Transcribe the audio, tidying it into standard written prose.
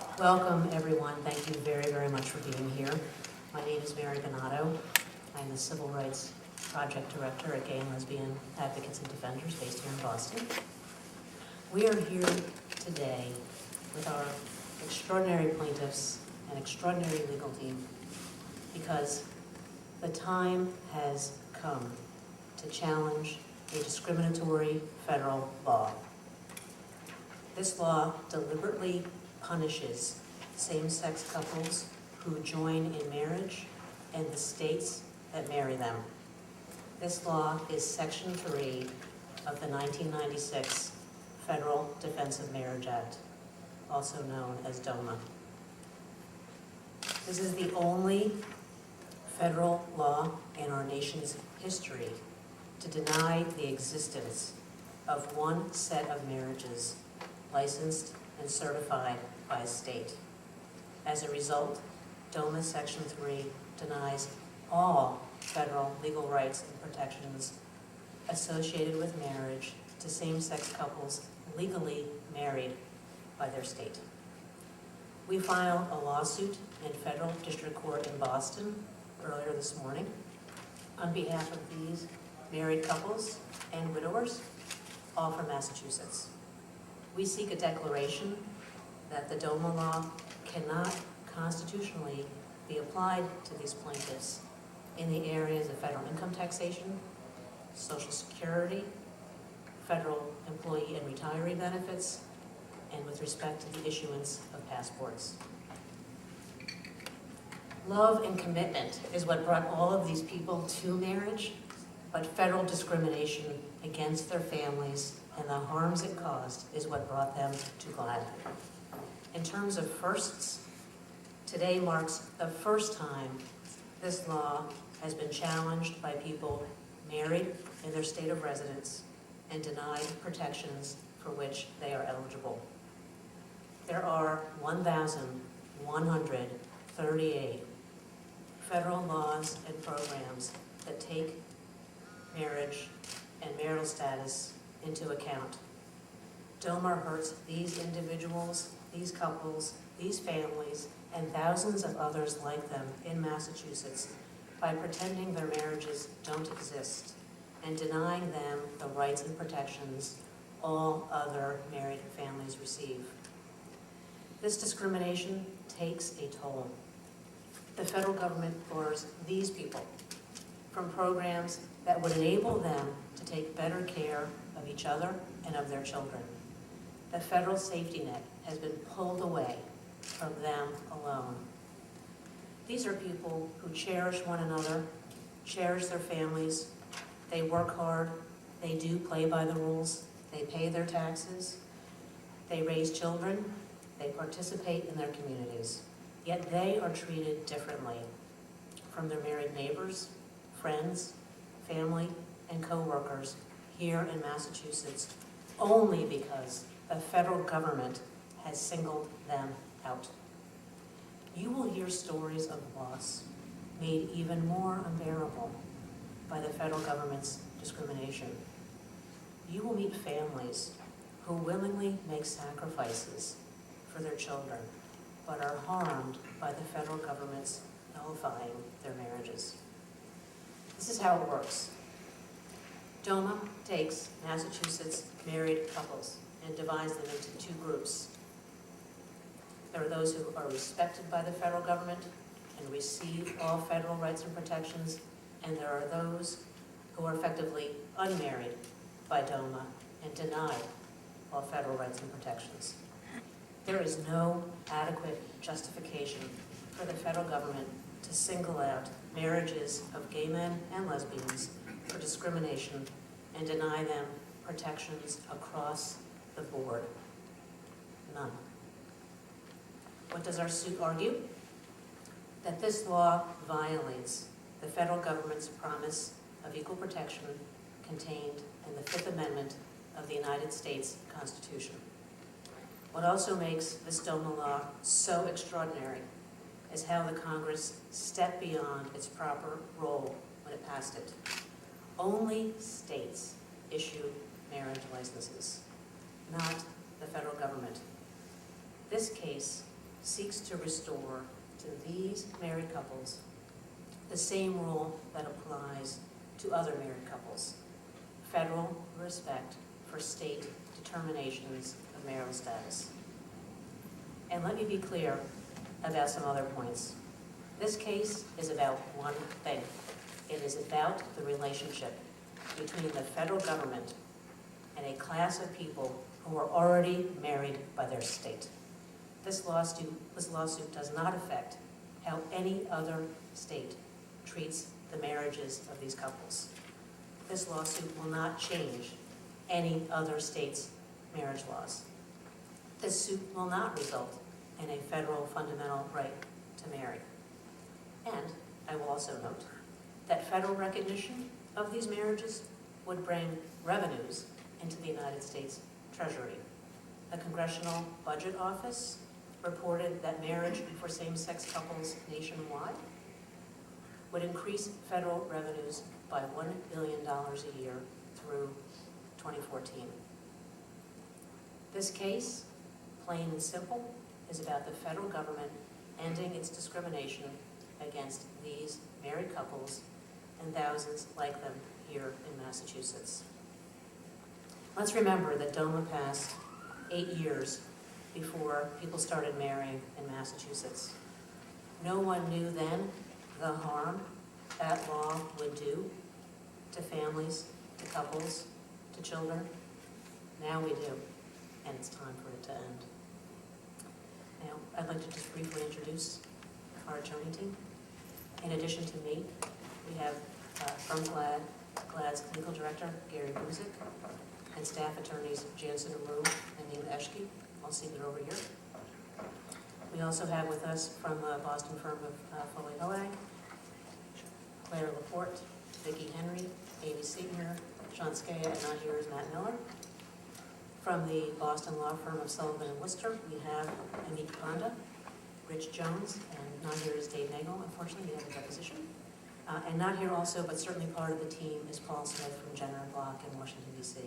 Welcome, everyone. Thank you very, very much for being here. My name is Mary Bonauto. I'm the Civil Rights Project Director at Gay and Lesbian Advocates and Defenders based here in Boston. We are here today with our extraordinary plaintiffs and extraordinary legal team because the time has come to challenge a discriminatory federal law. This law deliberately punishes same-sex couples who join in marriage and the states that marry them. This law is Section 3 of the 1996 Federal Defense of Marriage Act, also known as DOMA. This is the only federal law in our nation's history to deny the existence of one set of marriages licensed and certified by a state. As a result, DOMA Section 3 denies all federal legal rights and protections associated with marriage to same-sex couples legally married by their state. We filed a lawsuit in federal district court in Boston earlier this morning on behalf of these married couples and widowers, all from Massachusetts. We seek a declaration that the DOMA law cannot constitutionally be applied to these plaintiffs in the areas of federal income taxation, Social Security, federal employee and retiree benefits, and with respect to the issuance of passports. Love and commitment is what brought all of these people to marriage, but federal discrimination against their families and the harms it caused is what brought them to GLAAD. In terms of firsts, today marks the first time this law has been challenged by people married in their state of residence and denied protections for which they are eligible. There are 1,138 federal laws and programs that take marriage and marital status into account. DOMA hurts these individuals, these couples, these families, and thousands of others like them in Massachusetts by pretending their marriages don't exist and denying them the rights and protections all other married families receive. This discrimination takes a toll. The federal government bars these people from programs that would enable them to take better care of each other and of their children. The federal safety net has been pulled away from them alone. These are people who cherish one another, cherish their families, they work hard, they do play by the rules, they pay their taxes, they raise children, they participate in their communities, yet they are treated differently from their married neighbors, friends, family, and co-workers here in Massachusetts only because the federal government has singled them out. You will hear stories of loss made even more unbearable by the federal government's discrimination. You will meet families who willingly make sacrifices for their children, but are harmed by the federal government's nullifying their marriages. This is how it works. DOMA takes Massachusetts married couples and divides them into two groups. There are those who are respected by the federal government and receive all federal rights and protections, and there are those who are effectively unmarried by DOMA and denied all federal rights and protections. There is no adequate justification for the federal government to single out marriages of gay men and lesbians for discrimination and deny them protections across the board. None. What does our suit argue? That this law violates the federal government's promise of equal protection contained in the Fifth Amendment of the United States Constitution. What also makes this DOMA law so extraordinary is how the Congress stepped beyond its proper role when it passed it. Only states issue marriage licenses, not the federal government. This case seeks to restore to these married couples the same rule that applies to other married couples: federal respect for state determinations of marital status. And let me be clear about some other points. This case is about one thing. It is about the relationship between the federal government and a class of people who are already married by their state. This lawsuit does not affect how any other state treats the marriages of these couples. This lawsuit will not change any other state's marriage laws. This suit will not result in a federal fundamental right to marry. And I will also note that federal recognition of these marriages would bring revenues into the United States Treasury. The Congressional Budget Office reported that marriage for same-sex couples nationwide would increase federal revenues by $1 billion a year through 2014. This case, plain and simple, is about the federal government ending its discrimination against these married couples and thousands like them here in Massachusetts. Let's remember that DOMA passed 8 years before people started marrying in Massachusetts. No one knew then the harm that law would do to families, to couples, to children. Now we do, and it's time for it to end. Now, I'd like to just briefly introduce our attorney team. In addition to me, we have from GLAD's legal director, Gary Buzik, and staff attorneys Jansen Aru and Neil Eschke, all seated over here. We also have with us from the Boston firm of Foley Hoag, Claire Laporte, Vicki Henry, Amy Seaton, Sean Skaya, and not here is Matt Miller. From the Boston law firm of Sullivan and Worcester, we have Amit Panda, Rich Jones, and not here is Dave Nagel. Unfortunately, he had a deposition. And not here also, but certainly part of the team, is Paul Smith from Jenner & Block in Washington, D.C.